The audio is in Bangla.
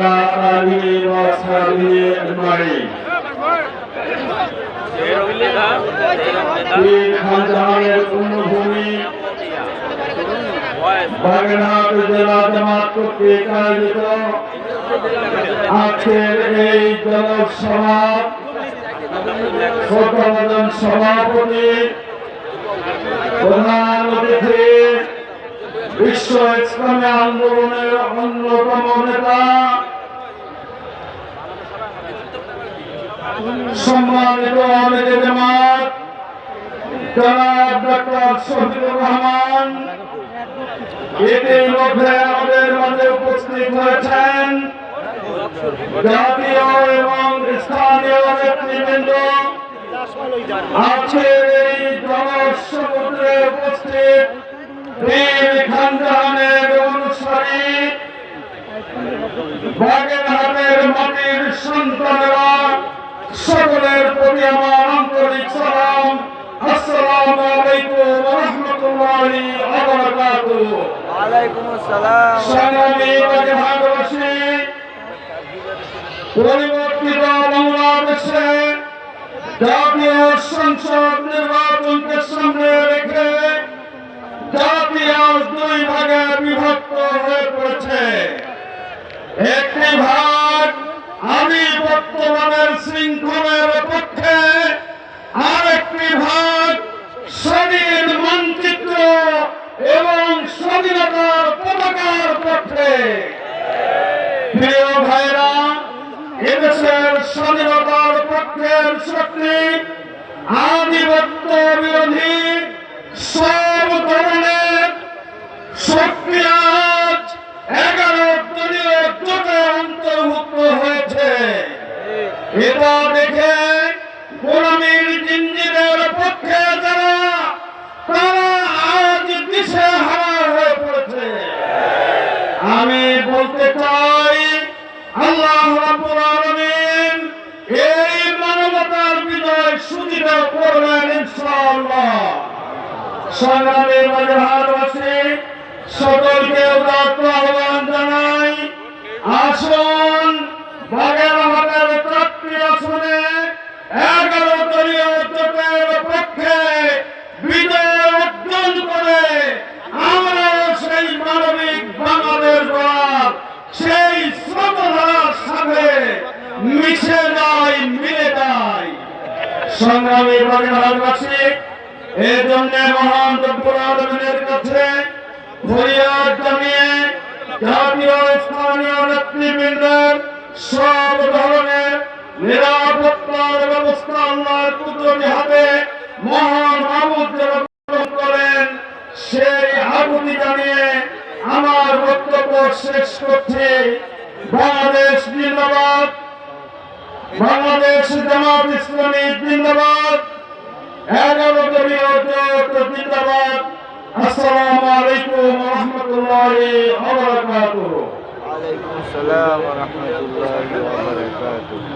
وعلى آله وأصحابه أجمعين খানজাহানের পূর্ণভূমি বাগেরহাট জেলা জামাত কর্তৃক আয়োজিত আজকের এই জনসভা শ্রদ্ধাভাজন সভাপতি প্রধান অতিথি বিশ্ব ইসলামী আন্দোলনের অন্যতম নেতা সম্মানিত আমিরে জামাত জনাব ডক্টর শফিকুর রহমান ইতিমধ্যে আমাদের মাঝে উপস্থিত হয়েছেন। জাতীয় এবং স্থানীয় নেতৃবৃন্দ আজকের এই জনসমুদ্রে উপস্থিত খানজাহানের অনুসারী বাগেরহাটের মাটির সন্তানেরা সকলের প্রতি আমার আন্তরিক সালাম। আসসালামু আলাইকুম ওয়া রাহমাতুল্লাহি ওয়া বারাকাতুহু। ওয়া আলাইকুম আসসালাম। সংগ্রামী বাগেরহাটবাসী, পরিবর্তিত বাংলাদেশে জাতীয় সংসদ নির্বাচনকে সামনে রেখে জাতি আজ দুই ভাগে বিভক্ত হয়ে পড়েছে। একটি ভাগ আধিপত্যবাদের শৃঙ্খলের পক্ষে, আরেকটি ভাগ স্বাধীন মানচিত্র এবং স্বাধীনতার পতাকার পক্ষে। প্রিয় ভাইরা, এদেশের স্বাধীনতার পক্ষের শক্তি আধিপত্য বিরোধী সব ধরনের শক্তি আজ 11 দলীয় জোটে অন্তর্ভুক্ত হয়েছে। এটা দেখে গোলামীর জিঞ্জিরের পক্ষে যারা, তারা আজ দিশেহারা হয়ে পড়েছে। আমি বলতে চাই, আল্লাহ রাব্বুল আলামিন এই মানবতার বিজয় সুনিশ্চিত করবেন ইনশাআল্লাহ। সংগ্রামী বাগেরহাটবাসী, সকলকে উদাত্ত আহ্বান জানাই, আসুন বাগেরহাটের 4টি আসনে 11 দলীয় জোটের পক্ষে বিজয় অর্জন করে আমরা সেই মানবিক বাংলাদেশ গড়ার সেই স্রোতধারার সাথে মিশে যাই, মিলে যাই। সংগ্রামী বাগেরহাটবাসী, এই জন্য মহান রব্বুল আলামিনের কাছে ফরিয়াদ জানিয়ে জাতীয় স্থানীয় নেতৃবৃন্দের সব ধরনের নিরাপত্তার ব্যবস্থা আল্লাহর কুদরতি হাতে মহান মাহমুদ গ্রহণ করেন, সেই আকুতি জানিয়ে আমার বক্তব্য শেষ করছি। বাংলাদেশ জিন্দাবাদ, বাংলাদেশ জামাত ইসলামী জিন্দাবাদ, 11 দলীয় জোট জিন্দাবাদ। আসসালামু আলাইকুম ওয়া রাহমাতুল্লাহি ওয়া বারাকাতুহু। ওয়া আলাইকুম আসসালাম ওয়া রাহমাতুল্লাহি ওয়া বারাকাতুহু।